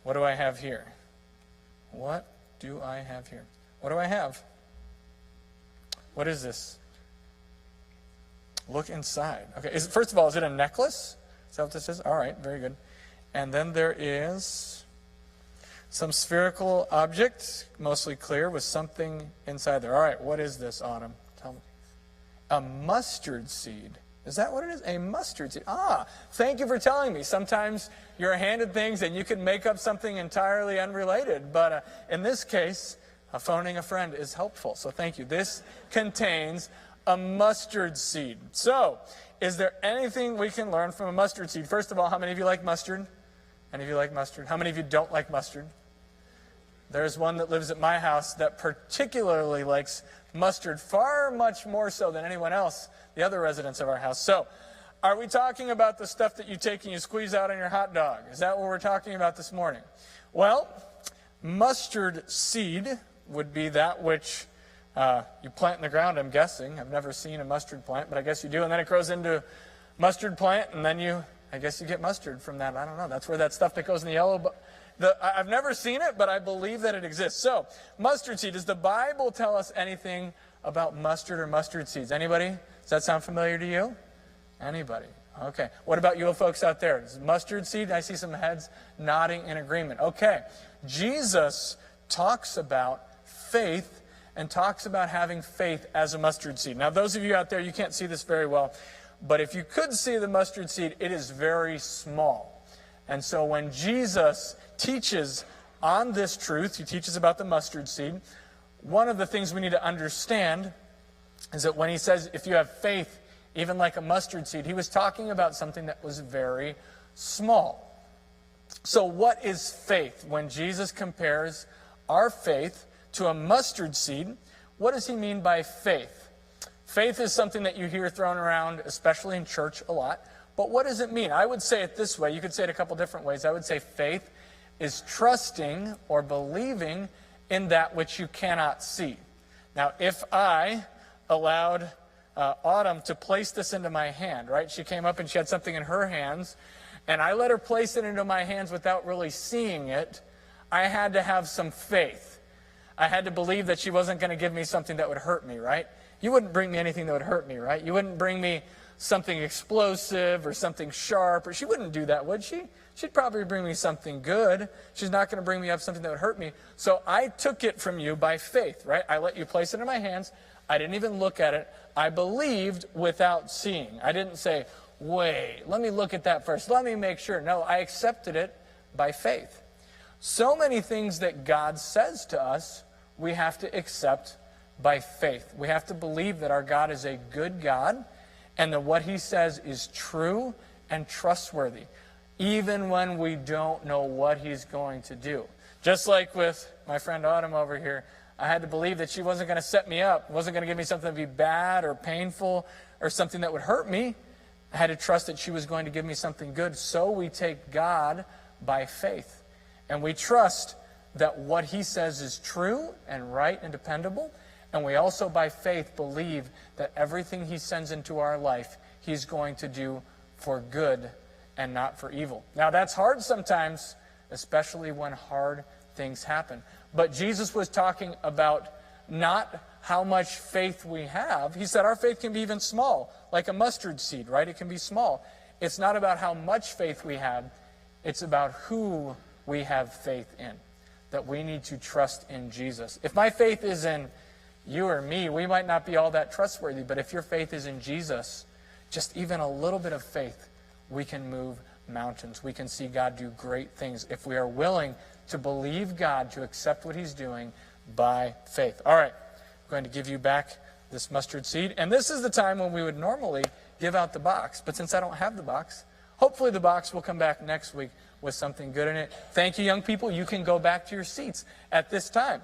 What do I have here? What do I have here? What do I have? What is this? Look inside. Okay, first of all, is it a necklace? Is that what this is? All right, very good. And then there is some spherical object, mostly clear, with something inside there. All right, what is this, Autumn? Tell me. A mustard seed. Is that what it is? A mustard seed. Thank you for telling me. Sometimes you're handed things and you can make up something entirely unrelated. But in this case, phoning a friend is helpful. So thank you. This contains a mustard seed. So, is there anything we can learn from a mustard seed? First of all, how many of you like mustard? Any of you like mustard? How many of you don't like mustard? There's one that lives at my house that particularly likes mustard, far much more so than anyone else, the other residents of our house. So, are we talking about the stuff that you take and you squeeze out on your hot dog? Is that what we're talking about this morning? Well, mustard seed would be that which you plant in the ground, I'm guessing. I've never seen a mustard plant, but I guess you do. And then it grows into mustard plant, and then I guess you get mustard from that. I don't know. That's where that stuff that goes in the yellow. I've never seen it, but I believe that it exists. So, mustard seed. Does the Bible tell us anything about mustard or mustard seeds? Anybody? Does that sound familiar to you? Anybody? Okay. What about you folks out there? Is mustard seed? I see some heads nodding in agreement. Okay. Jesus talks about faith and talks about having faith as a mustard seed. Now, those of you out there, you can't see this very well, but if you could see the mustard seed, it is very small. And so when Jesus teaches on this truth, he teaches about the mustard seed, one of the things we need to understand is that when he says, if you have faith, even like a mustard seed, he was talking about something that was very small. So what is faith? When Jesus compares our faith to a mustard seed, what does he mean by faith? Faith is something that you hear thrown around, especially in church, a lot. But what does it mean? I would say it this way. You could say it a couple different ways. I would say faith is trusting or believing in that which you cannot see. Now, if I allowed Autumn to place this into my hand, right? She came up and she had something in her hands, and I let her place it into my hands without really seeing it. I had to have some faith. I had to believe that she wasn't going to give me something that would hurt me, right? You wouldn't bring me anything that would hurt me, right? You wouldn't bring me something explosive or something sharp, or she wouldn't do that, would she? She'd probably bring me something good. She's not going to bring me up something that would hurt me. So I took it from you by faith, right? I let you place it in my hands. I didn't even look at it. I believed without seeing. I didn't say, wait, let me look at that first. Let me make sure. No, I accepted it by faith. So many things that God says to us, we have to accept by faith. We have to believe that our God is a good God and that what he says is true and trustworthy, even when we don't know what he's going to do. Just like with my friend Autumn over here, I had to believe that she wasn't going to set me up, wasn't going to give me something to be bad or painful or something that would hurt me. I had to trust that she was going to give me something good. So we take God by faith. And we trust that what he says is true and right and dependable. And we also, by faith, believe that everything he sends into our life, he's going to do for good and not for evil. Now, that's hard sometimes, especially when hard things happen. But Jesus was talking about not how much faith we have. He said our faith can be even small, like a mustard seed, right? It can be small. It's not about how much faith we have. It's about who we have faith in, that we need to trust in Jesus. If my faith is in you or me, we might not be all that trustworthy, but if your faith is in Jesus, just even a little bit of faith, we can move mountains. We can see God do great things if we are willing to believe God, to accept what he's doing by faith. All right, I'm going to give you back this mustard seed, and this is the time when we would normally give out the box, but since I don't have the box, hopefully the box will come back next week with something good in it. Thank you, young people. You can go back to your seats at this time.